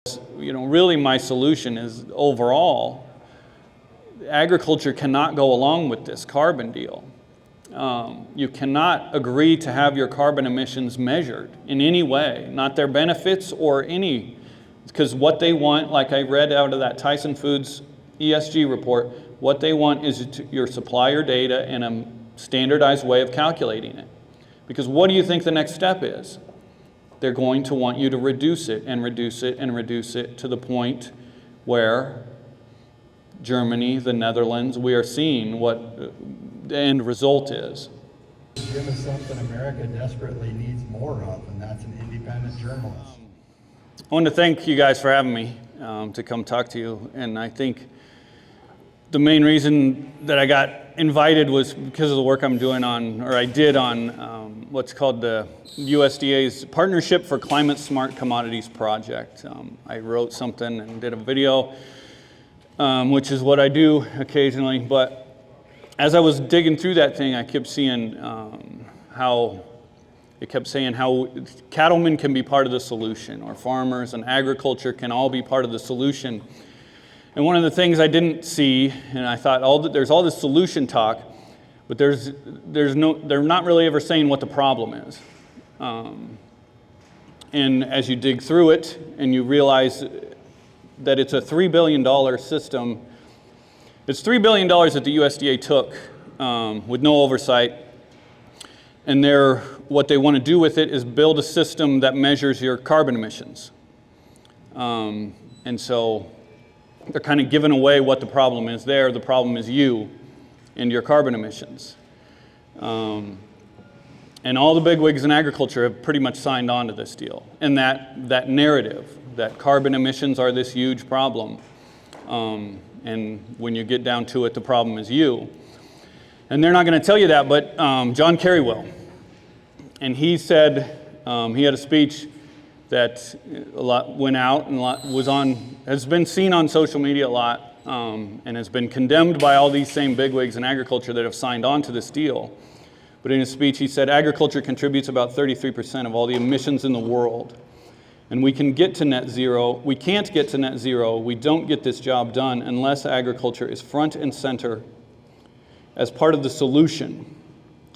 Really my solution is overall, agriculture cannot go along with this carbon deal. You cannot agree to have your carbon emissions measured in any way, not their benefits or any, because what they want, like I read out of that Tyson Foods ESG report, what they want is your supplier data and a standardized way of calculating it. Because what do you think the next step is? They're going to want you to reduce it and reduce it and reduce it to the point where Germany, the Netherlands, we are seeing what the end result is. Give us something America desperately needs more of, and that's an independent journalist. I want to thank you guys for having me to come talk to you. And I think the main reason that I got invited was because of the work I'm doing on, or I did on what's called the USDA's Partnership for Climate Smart Commodities Project. I wrote something and did a video, which is what I do occasionally. But as I was digging through that thing, I kept seeing how it kept saying how cattlemen can be part of the solution, or farmers and agriculture can all be part of the solution. And one of the things I didn't see, and I thought there's all this solution talk, but they're not really ever saying what the problem is. And as you dig through it and you realize that it's a $3 billion system, it's $3 billion that the USDA took with no oversight, and what they want to do with it is build a system that measures your carbon emissions. And so they're kind of giving away what the problem is there. The problem is you and your carbon emissions. And all the bigwigs in agriculture have pretty much signed on to this deal. And that narrative, that carbon emissions are this huge problem. And when you get down to it, the problem is you. And they're not going to tell you that, but John Kerry will. And he said, he had a speech that a lot went out and has been seen on social media a lot, and has been condemned by all these same bigwigs in agriculture that have signed on to this deal. But in his speech, he said, agriculture contributes about 33% of all the emissions in the world. And we can get to net zero. We can't get to net zero. We don't get this job done unless agriculture is front and center as part of the solution.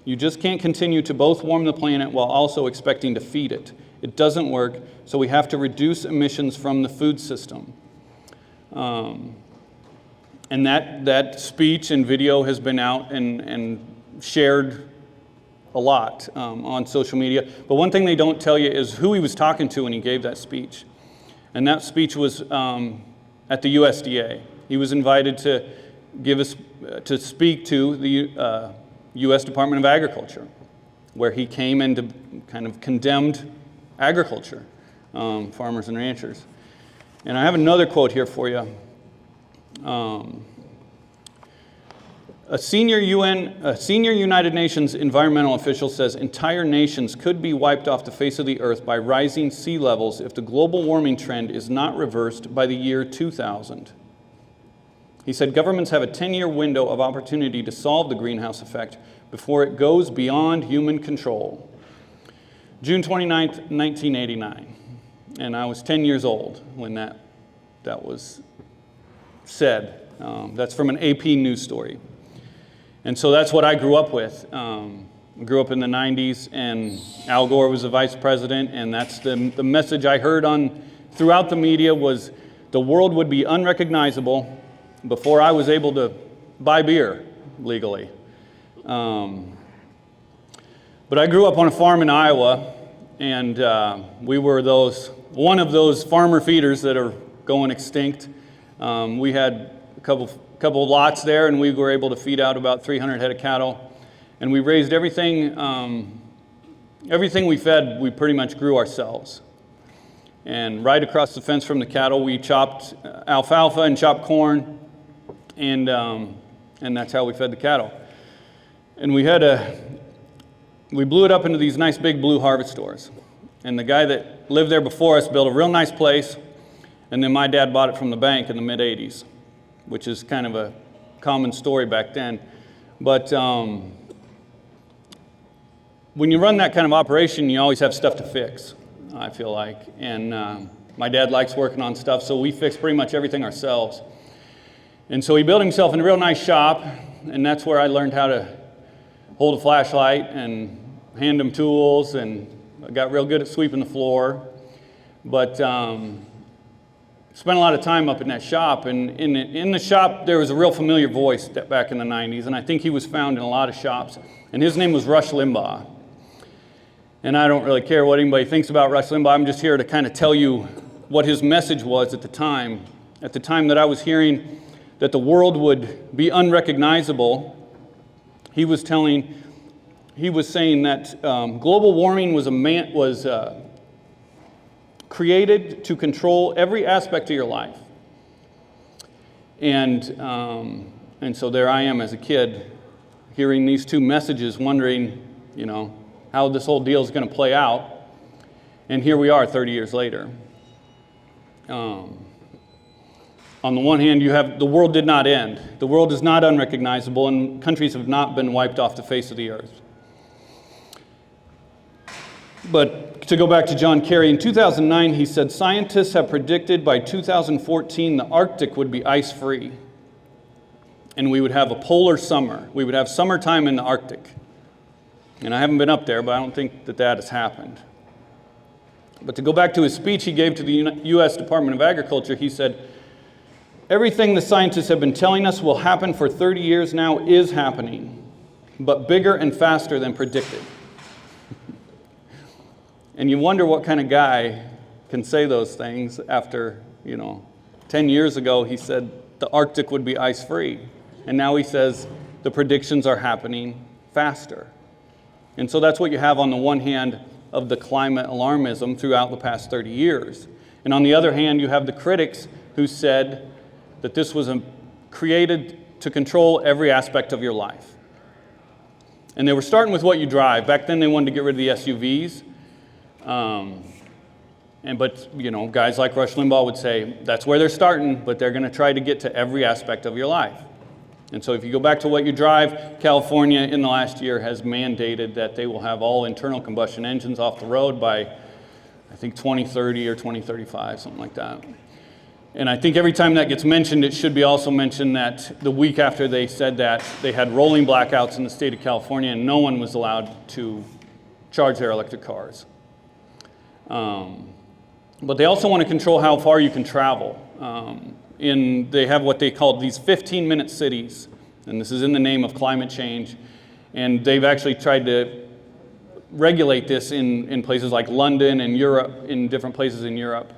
You just can't continue to both warm the planet while also expecting to feed it. It doesn't work, so we have to reduce emissions from the food system. And that speech and video has been out and shared a lot on social media. But one thing they don't tell you is who he was talking to when he gave that speech. And that speech was at the USDA. He was invited to speak to the U.S. Department of Agriculture, where he came and kind of condemned agriculture, farmers and ranchers. And I have another quote here for you. A senior United Nations environmental official says entire nations could be wiped off the face of the earth by rising sea levels if the global warming trend is not reversed by the year 2000. He said governments have a 10-year window of opportunity to solve the greenhouse effect before it goes beyond human control. June 29th, 1989. And I was 10 years old when that was said. That's from an AP news story. And so that's what I grew up with. I grew up in the 90s, and Al Gore was the vice president, and that's the message I heard throughout the media was the world would be unrecognizable before I was able to buy beer legally. But I grew up on a farm in Iowa, and we were one of those farmer feeders that are going extinct. We had a couple lots there, and we were able to feed out about 300 head of cattle. And we raised everything we fed, we pretty much grew ourselves. And right across the fence from the cattle, we chopped alfalfa and chopped corn, and that's how we fed the cattle. And we blew it up into these nice big blue harvest stores. And the guy that lived there before us built a real nice place, and then my dad bought it from the bank in the mid-'80s, which is kind of a common story back then. But when you run that kind of operation, you always have stuff to fix, I feel like. And My dad likes working on stuff, so we fix pretty much everything ourselves. And so he built himself a real nice shop, and that's where I learned how to hold a flashlight and hand him tools, and I got real good at sweeping the floor. But spent a lot of time up in that shop, and in the shop there was a real familiar voice back in the 90s, and I think he was found in a lot of shops, and his name was Rush Limbaugh. And I don't really care what anybody thinks about Rush Limbaugh. I'm just here to kind of tell you what his message was at the time. At the time that I was hearing that the world would be unrecognizable, he was saying that global warming was created to control every aspect of your life. And so there I am as a kid, hearing these two messages, wondering, how this whole deal is going to play out. And here we are 30 years later. On the one hand, you have the world did not end. The world is not unrecognizable, and countries have not been wiped off the face of the earth. But to go back to John Kerry, in 2009, he said, scientists have predicted by 2014 the Arctic would be ice-free. And we would have a polar summer. We would have summertime in the Arctic. And I haven't been up there, but I don't think that has happened. But to go back to his speech he gave to the U.S. Department of Agriculture, he said, everything the scientists have been telling us will happen for 30 years now is happening, but bigger and faster than predicted. And you wonder what kind of guy can say those things after, 10 years ago he said the Arctic would be ice-free. And now he says the predictions are happening faster. And so that's what you have on the one hand of the climate alarmism throughout the past 30 years. And on the other hand, you have the critics who said that this was created to control every aspect of your life. And they were starting with what you drive. Back then they wanted to get rid of the SUVs. But guys like Rush Limbaugh would say that's where they're starting, but they're going to try to get to every aspect of your life. And so if you go back to what you drive, California in the last year has mandated that they will have all internal combustion engines off the road by, I think, 2030 or 2035, something like that. And I think every time that gets mentioned, it should be also mentioned that the week after they said that, they had rolling blackouts in the state of California, and no one was allowed to charge their electric cars. But they also want to control how far you can travel. They have what they call these 15-minute cities, and this is in the name of climate change. And they've actually tried to regulate this in places like London and Europe, in different places in Europe,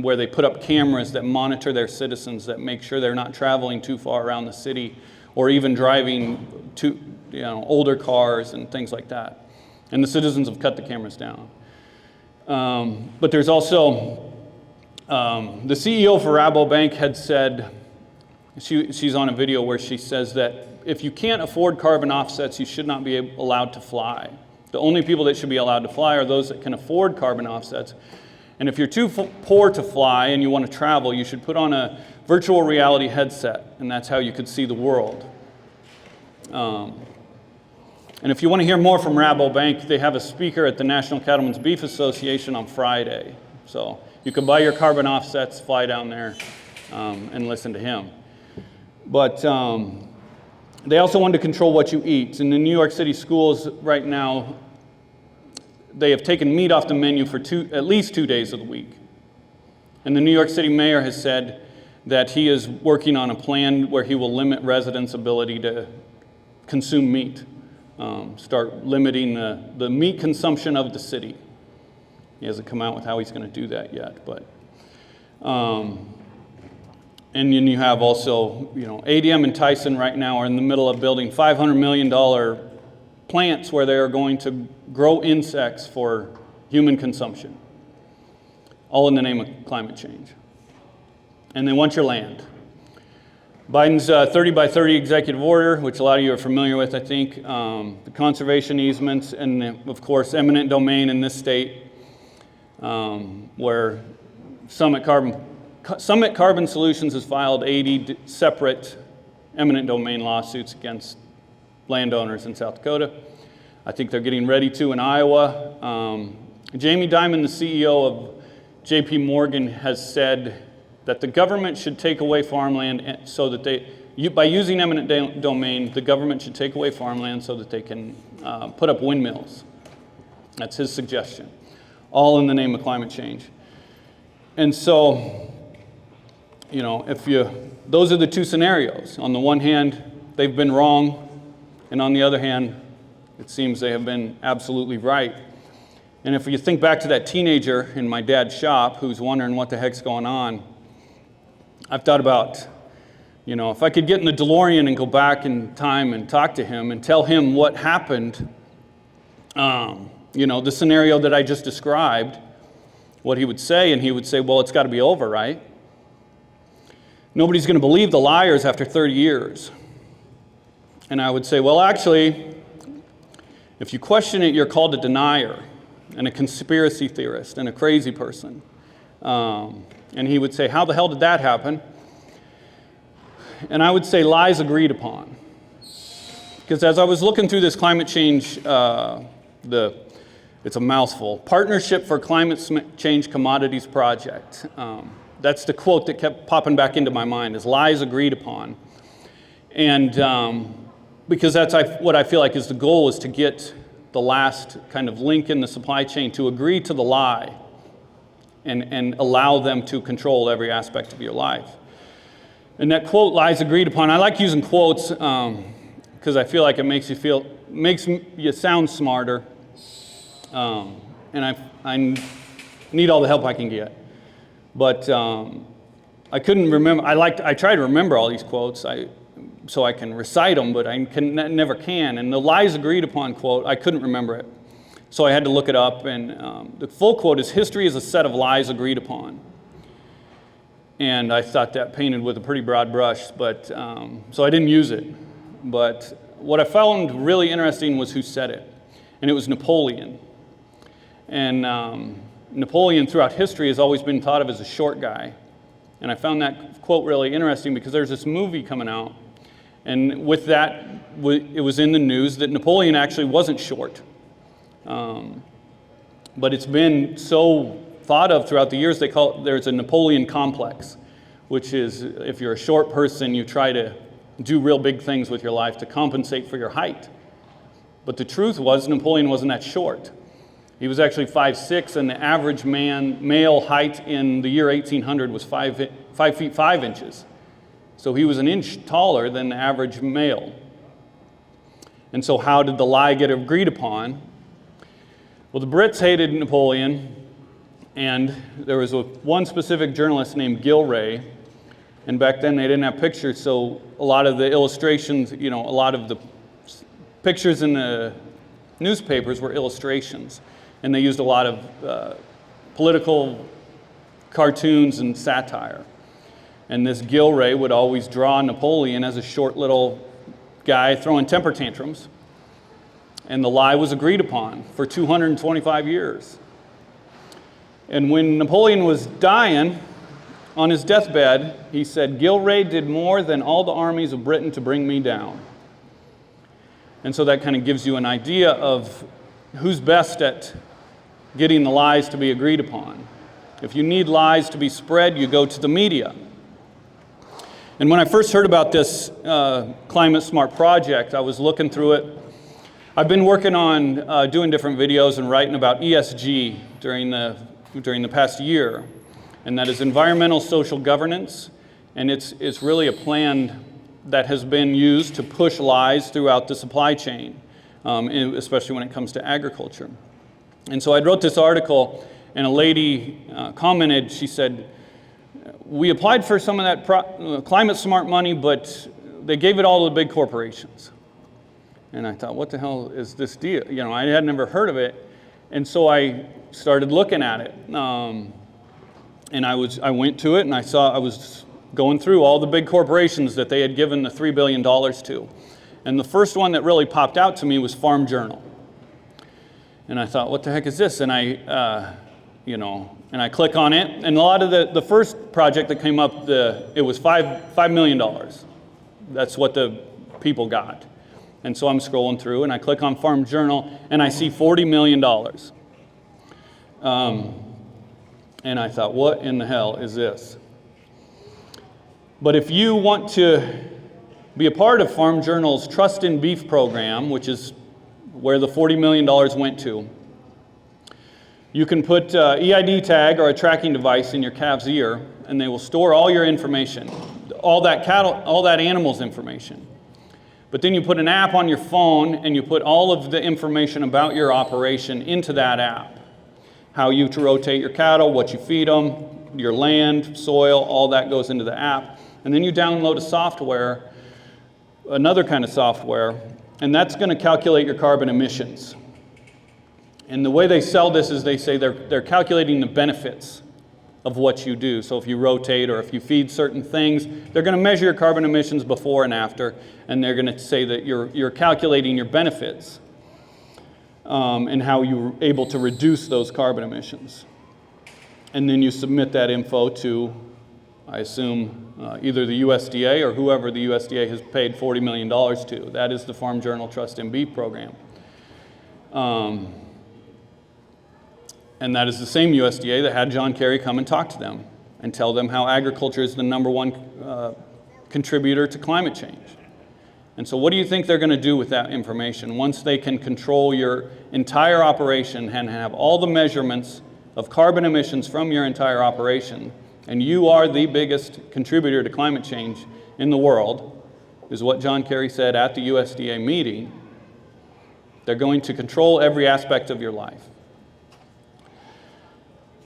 where they put up cameras that monitor their citizens, that make sure they're not traveling too far around the city, or even driving older cars and things like that. And the citizens have cut the cameras down. But there's also the CEO for Rabobank had said, she's on a video where she says that if you can't afford carbon offsets, you should not be allowed to fly. The only people that should be allowed to fly are those that can afford carbon offsets. And if you're too poor to fly and you want to travel, you should put on a virtual reality headset, and that's how you could see the world. And if you want to hear more from Rabobank, they have a speaker at the National Cattlemen's Beef Association on Friday. So you can buy your carbon offsets, fly down there, and listen to him. But they also want to control what you eat. In the New York City schools right now, they have taken meat off the menu for at least 2 days of the week. And the New York City mayor has said that he is working on a plan where he will limit residents' ability to consume meat. Start limiting the meat consumption of the city. He hasn't come out with how he's going to do that yet, but and then you have also, ADM and Tyson right now are in the middle of building $500 million plants where they are going to grow insects for human consumption, all in the name of climate change. And they want your land. Biden's 30 by 30 executive order, which a lot of you are familiar with, I think, the conservation easements, and of course eminent domain in this state, where Summit Carbon Solutions has filed 80 separate eminent domain lawsuits against landowners in South Dakota. I think they're getting ready to in Iowa. Jamie Dimon, the CEO of J.P. Morgan has said that the government should take away farmland so that by using eminent domain, the government should take away farmland so that they can put up windmills. That's his suggestion, all in the name of climate change. And so, those are the two scenarios. On the one hand, they've been wrong, and on the other hand, it seems they have been absolutely right. And if you think back to that teenager in my dad's shop who's wondering what the heck's going on, I've thought about, if I could get in the DeLorean and go back in time and talk to him and tell him what happened, the scenario that I just described, what he would say, and he would say, well, it's got to be over, right? Nobody's going to believe the liars after 30 years. And I would say, well, actually, if you question it, you're called a denier and a conspiracy theorist and a crazy person. And he would say, how the hell did that happen? And I would say lies agreed upon. Because as I was looking through this climate change, it's a mouthful, Partnership for Climate Change Commodities Project. That's the quote that kept popping back into my mind, is lies agreed upon. And because that's what I feel like is the goal, is to get the last kind of link in the supply chain to agree to the lie and allow them to control every aspect of your life. And that quote, lies agreed upon, I like using quotes because I feel like it makes you sound smarter. And I need all the help I can get. But I couldn't remember. I try to remember all these quotes so I can recite them, but I never can. And the lies agreed upon quote, I couldn't remember it. So I had to look it up. And the full quote is, history is a set of lies agreed upon. And I thought that painted with a pretty broad brush, but so I didn't use it. But what I found really interesting was who said it. And it was Napoleon. And Napoleon throughout history has always been thought of as a short guy. And I found that quote really interesting because there's this movie coming out. And with that, it was in the news that Napoleon actually wasn't short. But it's been so thought of throughout the years, there's a Napoleon complex, which is if you're a short person, you try to do real big things with your life to compensate for your height. But the truth was, Napoleon wasn't that short. He was actually 5'6", and the average male height in the year 1800 was 5 feet 5 inches. So he was an inch taller than the average male. And so how did the lie get agreed upon? Well, the Brits hated Napoleon, and there was one specific journalist named Gilray, and back then they didn't have pictures, so a lot of the illustrations, a lot of the pictures in the newspapers were illustrations. And they used a lot of political cartoons and satire. And this Gilray would always draw Napoleon as a short little guy throwing temper tantrums. And the lie was agreed upon for 225 years. And when Napoleon was dying, on his deathbed, he said, Gilray did more than all the armies of Britain to bring me down. And so that kind of gives you an idea of who's best at getting the lies to be agreed upon. If you need lies to be spread, you go to the media. And when I first heard about this Climate Smart project, I was looking through it. I've been working on doing different videos and writing about ESG during the past year. And that is environmental social governance. And it's really a plan that has been used to push lies throughout the supply chain, especially when it comes to agriculture. And so I wrote this article, and a lady commented, she said, we applied for some of that climate smart money, but they gave it all to the big corporations. And I thought, what the hell is this deal? I had never heard of it. And so I started looking at it. And I went to it, and I was going through all the big corporations that they had given the $3 billion to. And the first one that really popped out to me was Farm Journal. And I thought, what the heck is this? And I click on it. And a lot of the first project that came up, it was $5 million. That's what the people got. And so I'm scrolling through, and I click on Farm Journal, and I see $40 million. And I thought, what in the hell is this? But if you want to be a part of Farm Journal's Trust in Beef program, which is where the $40 million went to, you can put EID tag or a tracking device in your calf's ear, and they will store all your information, all that animal's information. But then you put an app on your phone, and you put all of the information about your operation into that app. How you to rotate your cattle, what you feed them, your land, soil, all that goes into the app. And then you download a software, another kind of software, and that's going to calculate your carbon emissions. And the way they sell this is they say they're calculating the benefits of what you do. So if you rotate or if you feed certain things, they're going to measure your carbon emissions before and after, and they're going to say that you're calculating your benefits. And how you're able to reduce those carbon emissions. And then you submit that info to, I assume, either the USDA or whoever the USDA has paid $40 million to. That is the Farm Journal Trust in Beef program. And that is the same USDA that had John Kerry come and talk to them and tell them how agriculture is the #1 contributor to climate change. And so what do you think they're going to do with that information once they can control your entire operation and have all the measurements of carbon emissions from your entire operation, and you are the biggest contributor to climate change in the world, is what John Kerry said at the USDA meeting. They're going to control every aspect of your life.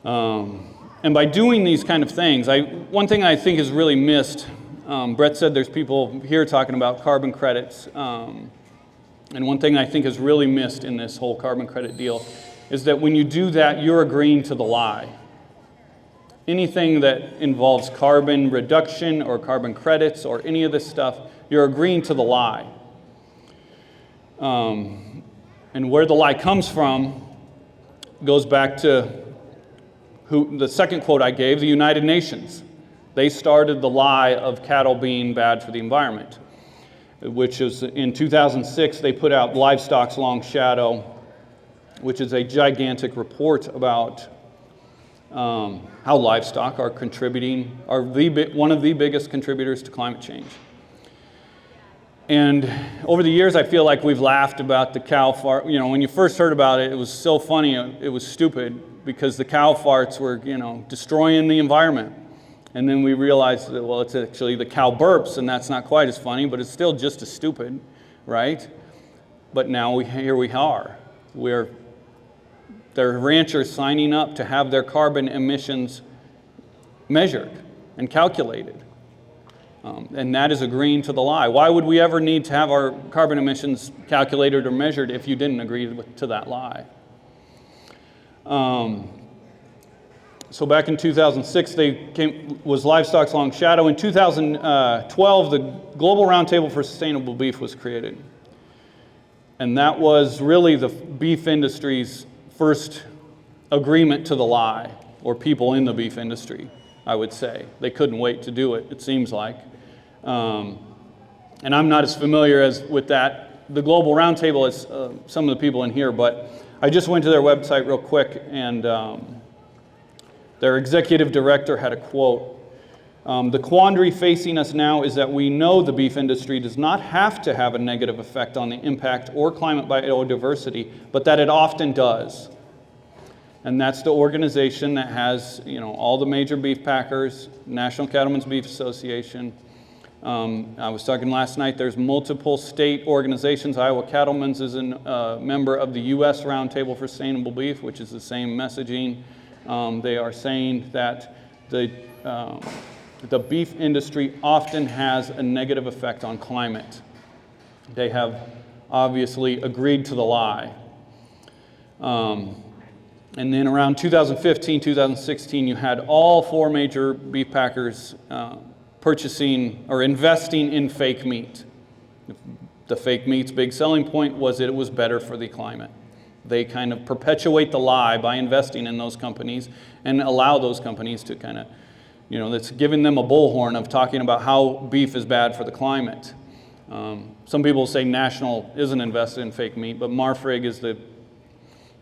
And by doing these kind of things, one thing I think is really missed. Brett said there's people here talking about carbon credits. And one thing I think is really missed in this whole carbon credit deal is that when you do that, you're agreeing to the lie. Anything that involves carbon reduction or carbon credits or any of this stuff, you're agreeing to the lie. And where the lie comes from goes back to the second quote I gave, the United Nations. They started the lie of cattle being bad for the environment, which is in 2006, they put out Livestock's Long Shadow, which is a gigantic report about how livestock are contributing, one of the biggest contributors to climate change. And over the years, I feel like we've laughed about the cow fart. You know, when you first heard about it, it was so funny, it was stupid, because the cow farts were, destroying the environment. And then we realized that, well, it's actually the cow burps, and that's not quite as funny, but it's still just as stupid, right? But now here we are. There are ranchers signing up to have their carbon emissions measured and calculated. And that is agreeing to the lie. Why would we ever need to have our carbon emissions calculated or measured if you didn't agree to that lie? So back in 2006, was Livestock's Long Shadow. In 2012, the Global Roundtable for Sustainable Beef was created. And that was really the beef industry's first agreement to the lie, or people in the beef industry, I would say. They couldn't wait to do it, it seems like. And I'm not as familiar with the Global Roundtable as some of the people in here, but I just went to their website real quick, and their executive director had a quote. The quandary facing us now is that we know the beef industry does not have to have a negative effect on the impact or climate biodiversity, but that it often does. And that's the organization that has, all the major beef packers, National Cattlemen's Beef Association. I was talking last night, there's multiple state organizations. Iowa Cattlemen's is a member of the U.S. Roundtable for Sustainable Beef, which is the same messaging. They are saying that the beef industry often has a negative effect on climate. They have obviously agreed to the lie. And then around 2015, 2016, you had all 4 major beef packers purchasing or investing in fake meat. The fake meat's big selling point was it was better for the climate. They kind of perpetuate the lie by investing in those companies and allow those companies to kind of, that's giving them a bullhorn of talking about how beef is bad for the climate. Some people say National isn't invested in fake meat, but Marfrig is the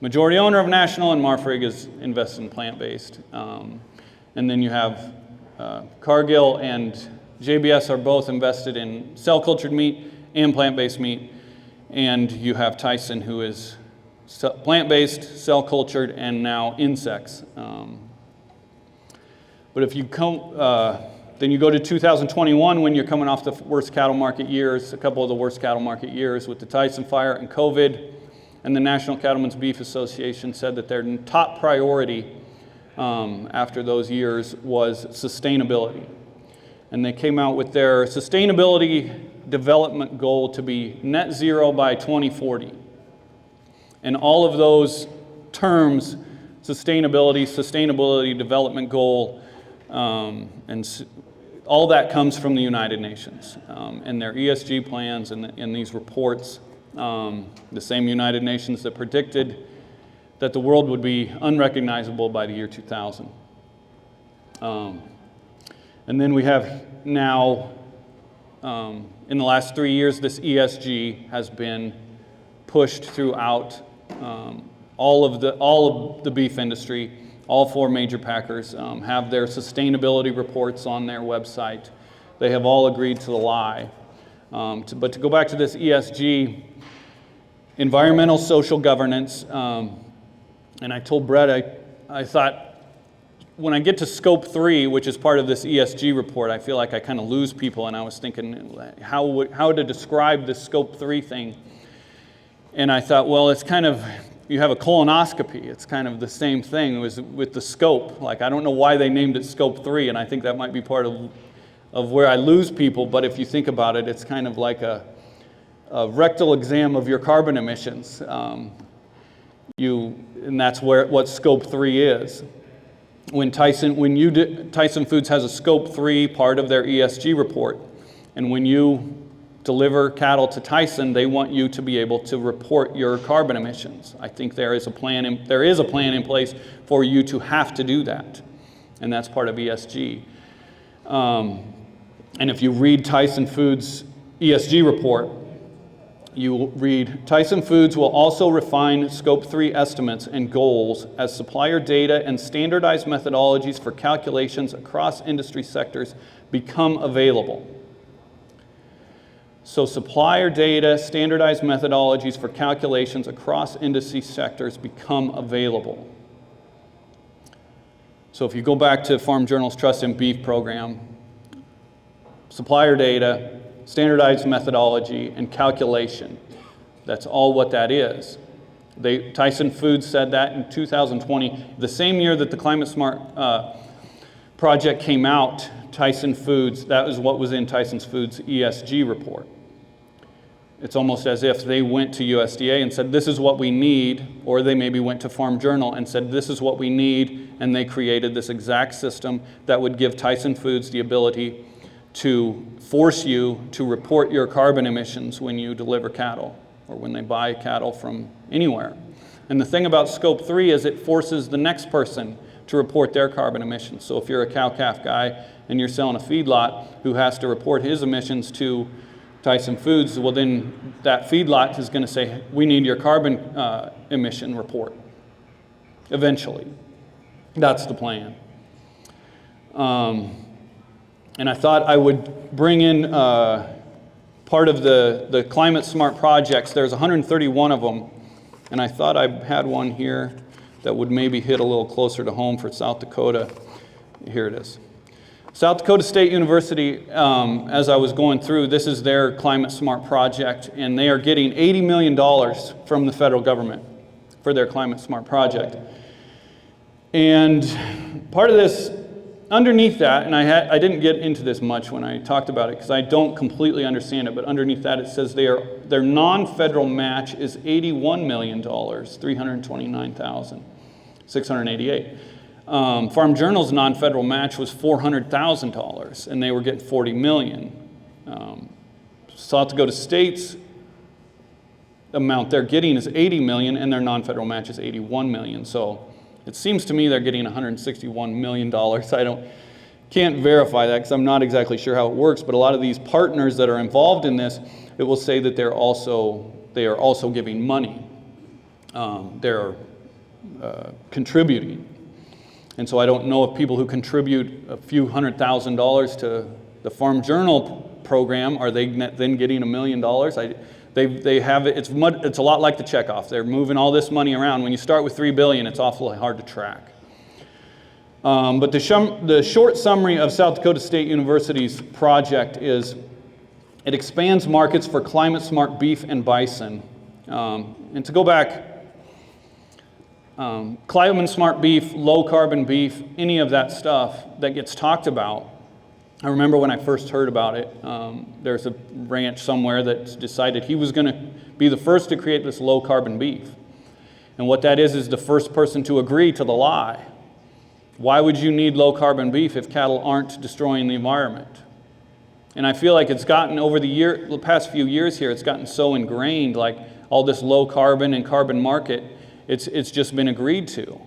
majority owner of National, and Marfrig is invested in plant-based. And then you have Cargill and JBS are both invested in cell-cultured meat and plant-based meat. And you have Tyson, who is plant-based, cell-cultured, and now insects. But if you come, then you go to 2021 when you're coming off the worst cattle market years, a couple of the worst cattle market years with the Tyson fire and COVID. And the National Cattlemen's Beef Association said that their top priority after those years was sustainability. And they came out with their sustainability development goal to be net zero by 2040. And all of those terms, sustainability development goal, and all that comes from the United Nations and their ESG plans and these reports. The same United Nations that predicted that the world would be unrecognizable by the year 2000. And then we have now, in the last 3 years, this ESG has been pushed throughout all of the beef industry. All 4 major packers have their sustainability reports on their website. They have all agreed to the lie. But to go back to this ESG, environmental social governance, and I told Brett, I thought, when I get to scope 3, which is part of this ESG report, I feel like I kind of lose people, and I was thinking how to describe this scope 3 thing. And I thought, well, it's kind of, you have a colonoscopy. It's kind of the same thing with the scope. Like, I don't know why they named it scope 3, and I think that might be part of where I lose people, but if you think about it, it's kind of like a rectal exam of your carbon emissions. And that's what scope 3 is. When Tyson Foods has a scope 3 part of their ESG report, and when you deliver cattle to Tyson, they want you to be able to report your carbon emissions. I think there is a plan in place for you to have to do that, and that's part of ESG. And if you read Tyson Foods' ESG report, you will read, Tyson Foods will also refine Scope 3 estimates and goals as supplier data and standardized methodologies for calculations across industry sectors become available. So supplier data, standardized methodologies for calculations across industry sectors become available. So if you go back to Farm Journal's Trust in Beef program, supplier data, standardized methodology, and calculation. That's all what that is. Tyson Foods said that in 2020, the same year that the Climate Smart project came out, Tyson Foods, that was what was in Tyson Foods' ESG report. It's almost as if they went to USDA and said, this is what we need, or they maybe went to Farm Journal and said, this is what we need, and they created this exact system that would give Tyson Foods the ability to force you to report your carbon emissions when you deliver cattle or when they buy cattle from anywhere. And the thing about Scope 3 is it forces the next person to report their carbon emissions. So if you're a cow-calf guy and you're selling a feedlot who has to report his emissions to Tyson Foods, well then that feedlot is going to say, we need your carbon emission report eventually. That's the plan. And I thought I would bring in part of the Climate Smart projects. There's 131 of them, and I thought I had one here that would maybe hit a little closer to home for South Dakota. Here it is. South Dakota State University, as I was going through, this is their Climate Smart project, and they are getting $80 million from the federal government for their Climate Smart project. And part of this, underneath that, and I didn't get into this much when I talked about it because I don't completely understand it, but underneath that it says their non-federal match is $81 million, $329,688. Farm Journal's non-federal match was $400,000, and they were getting $40 million. South Dakota State's amount they're getting is $80 million, and their non-federal match is $81 million. So it seems to me they're getting $161 million. Can't verify that because I'm not exactly sure how it works, but a lot of these partners that are involved in this, it will say that they are also giving money. There are contributing. And so I don't know if people who contribute a few $100,000 to the Farm Journal program, are they then getting $1 million? They have it, it's a lot like the checkoff. They're moving all this money around. When you start with $3 billion, it's awfully hard to track. But the short summary of South Dakota State University's project is it expands markets for climate-smart beef and bison. And to go back, climate-smart beef, low-carbon beef, any of that stuff that gets talked about, I remember when I first heard about it, there's a ranch somewhere that decided he was going to be the first to create this low-carbon beef. And what that is the first person to agree to the lie. Why would you need low-carbon beef if cattle aren't destroying the environment? And I feel like it's gotten over the past few years here, it's gotten so ingrained, like all this low-carbon and carbon market, it's just been agreed to.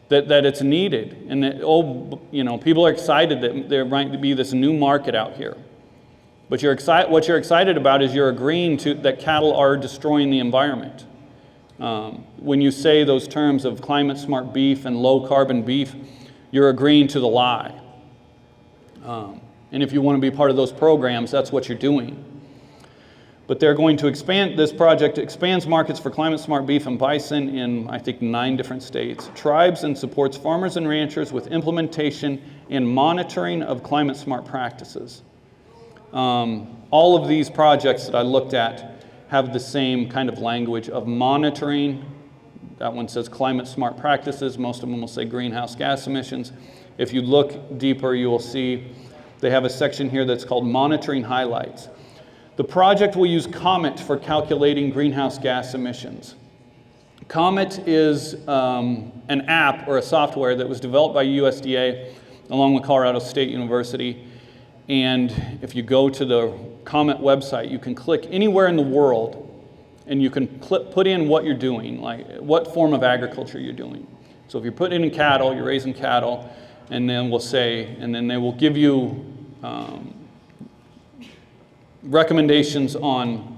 That it's needed, and that people are excited that there might be this new market out here. But what you're excited about is you're agreeing to that cattle are destroying the environment. When you say those terms of climate-smart beef and low-carbon beef, you're agreeing to the lie. And if you want to be part of those programs, that's what you're doing. But they're going to expand, this project expands markets for climate-smart beef and bison in, I think, 9 different states, tribes, and supports farmers and ranchers with implementation and monitoring of climate-smart practices. All of these projects that I looked at have the same kind of language of monitoring. That one says climate-smart practices. Most of them will say greenhouse gas emissions. If you look deeper, you will see they have a section here that's called monitoring highlights. The project will use COMET for calculating greenhouse gas emissions. COMET is an app or a software that was developed by USDA along with Colorado State University. And if you go to the COMET website, you can click anywhere in the world and you can put in what you're doing, like what form of agriculture you're doing. So if you're putting in cattle, you're raising cattle, and then they will give you recommendations on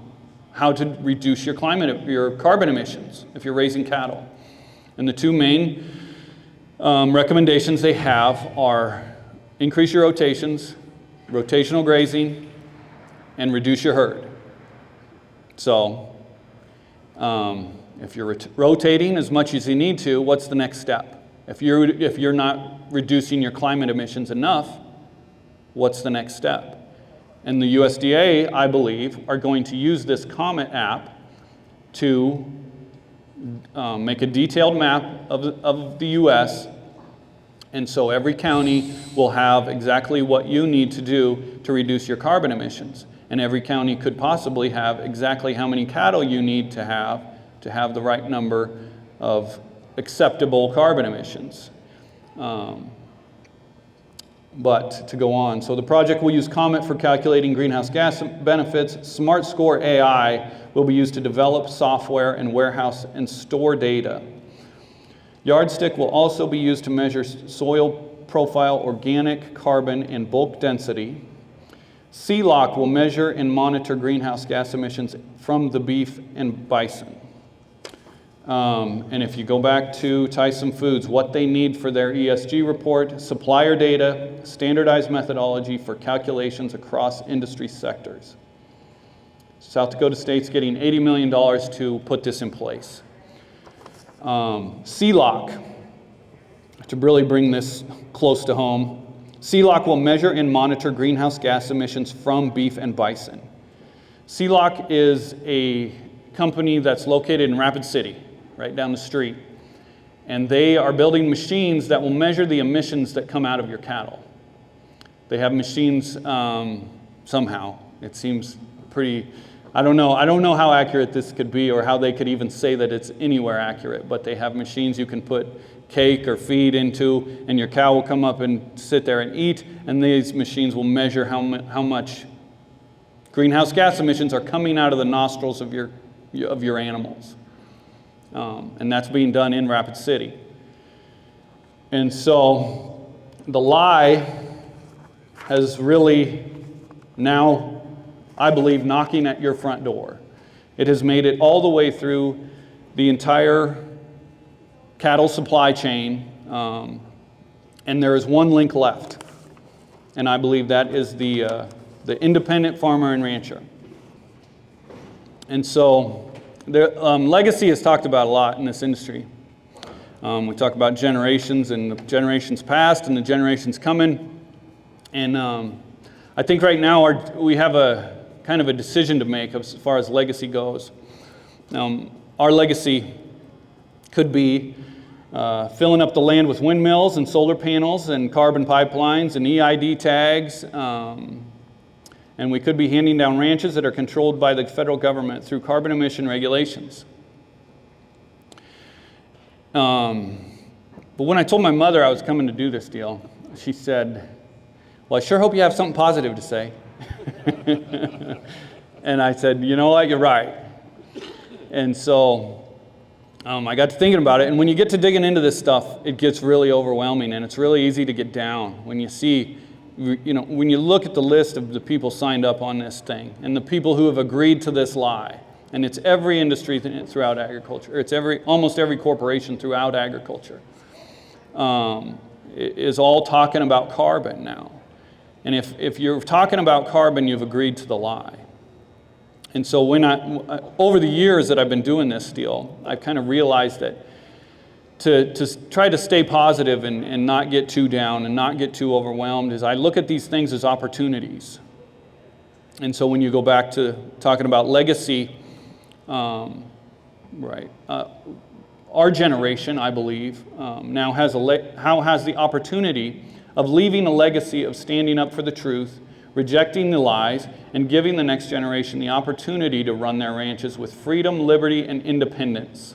how to reduce your carbon emissions if you're raising cattle. And the 2 main recommendations they have are increase your rotations, rotational grazing, and reduce your herd. So if you're rotating as much as you need to, what's the next step? If you're not reducing your climate emissions enough, what's the next step? And the USDA, I believe, are going to use this COMET app to make a detailed map of the U.S. And so every county will have exactly what you need to do to reduce your carbon emissions. And every county could possibly have exactly how many cattle you need to have the right number of acceptable carbon emissions. But to go on, so the project will use COMET for calculating greenhouse gas benefits. Smart Score AI will be used to develop software and warehouse and store data. Yardstick will also be used to measure soil profile, organic carbon, and bulk density. CLOC will measure and monitor greenhouse gas emissions from the beef and bison. And if you go back to Tyson Foods, what they need for their ESG report, supplier data, standardized methodology for calculations across industry sectors. South Dakota State's getting $80 million to put this in place. CLOC, to really bring this close to home, CLOC will measure and monitor greenhouse gas emissions from beef and bison. CLOC is a company that's located in Rapid City, right down the street. And they are building machines that will measure the emissions that come out of your cattle. They have machines somehow. It seems pretty, I don't know how accurate this could be or how they could even say that it's anywhere accurate, but they have machines you can put cake or feed into, and your cow will come up and sit there and eat, and these machines will measure how much greenhouse gas emissions are coming out of the nostrils of your animals. And that's being done in Rapid City. And so the lie has really now, I believe, knocking at your front door. It has made it all the way through the entire cattle supply chain, and there is one link left. And I believe that is the independent farmer and rancher. And so legacy is talked about a lot in this industry. We talk about generations and the generations past and the generations coming. And I think right now we have a kind of a decision to make as far as legacy goes. Our legacy could be filling up the land with windmills and solar panels and carbon pipelines and EID tags. And we could be handing down ranches that are controlled by the federal government through carbon emission regulations. But when I told my mother I was coming to do this deal, she said, "Well, I sure hope you have something positive to say." And I said, "You know what, you're right." And so I got to thinking about it. And when you get to digging into this stuff, it gets really overwhelming, and it's really easy to get down when you see, when you look at the list of the people signed up on this thing and the people who have agreed to this lie. And it's every industry throughout agriculture. It's almost every corporation throughout agriculture is all talking about carbon now. And if you're talking about carbon, you've agreed to the lie. And so over the years that I've been doing this deal, I've kind of realized that to try to stay positive and not get too down and not get too overwhelmed is I look at these things as opportunities. And so when you go back to talking about legacy, our generation, I believe, now has the opportunity of leaving a legacy of standing up for the truth, rejecting the lies, and giving the next generation the opportunity to run their ranches with freedom, liberty, and independence.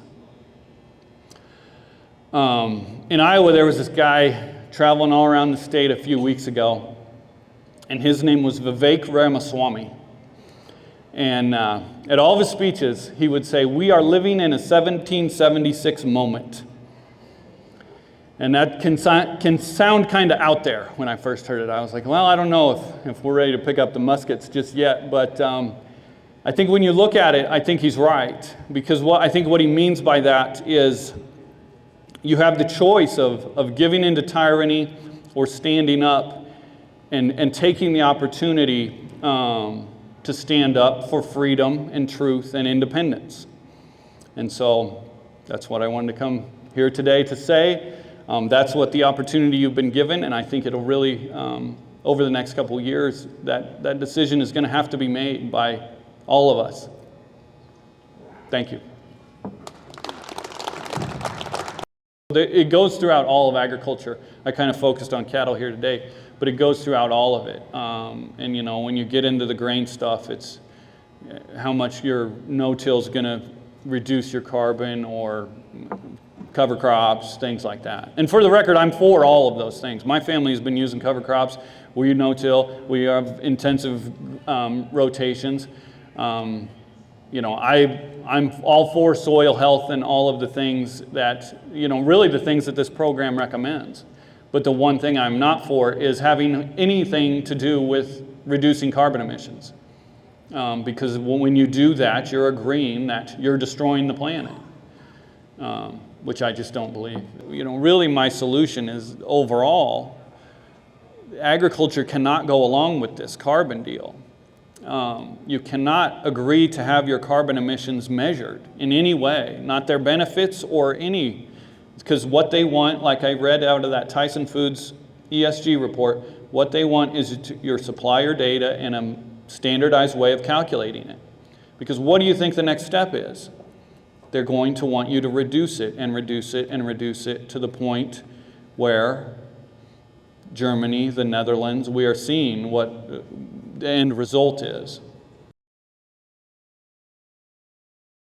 In Iowa, there was this guy traveling all around the state a few weeks ago, and his name was Vivek Ramaswamy. And at all of his speeches, he would say, "We are living in a 1776 moment." And that can sound kind of out there when I first heard it. I was like, well, I don't know if we're ready to pick up the muskets just yet. But I think when you look at it, I think he's right. Because I think what he means by that is you have the choice of giving into tyranny or standing up and taking the opportunity to stand up for freedom and truth and independence. And so that's what I wanted to come here today to say. That's what the opportunity you've been given, and I think it'll really, over the next couple of years, that decision is going to have to be made by all of us. Thank you. It goes throughout all of agriculture. I kind of focused on cattle here today, but it goes throughout all of it. And when you get into the grain stuff, it's how much your no-till is going to reduce your carbon or cover crops, things like that. And for the record, I'm for all of those things. My family has been using cover crops. We no-till. We have intensive rotations. I'm all for soil health and all of the things that, really the things that this program recommends. But the one thing I'm not for is having anything to do with reducing carbon emissions. Because when you do that, you're agreeing that you're destroying the planet, which I just don't believe. Really my solution is overall, agriculture cannot go along with this carbon deal. You cannot agree to have your carbon emissions measured in any way, not their benefits or any, because what they want, like I read out of that Tyson Foods ESG report, what they want is your supplier data in a standardized way of calculating it. Because what do you think the next step is? They're going to want you to reduce it and reduce it and reduce it to the point where Germany, the Netherlands, we are seeing what the end result is.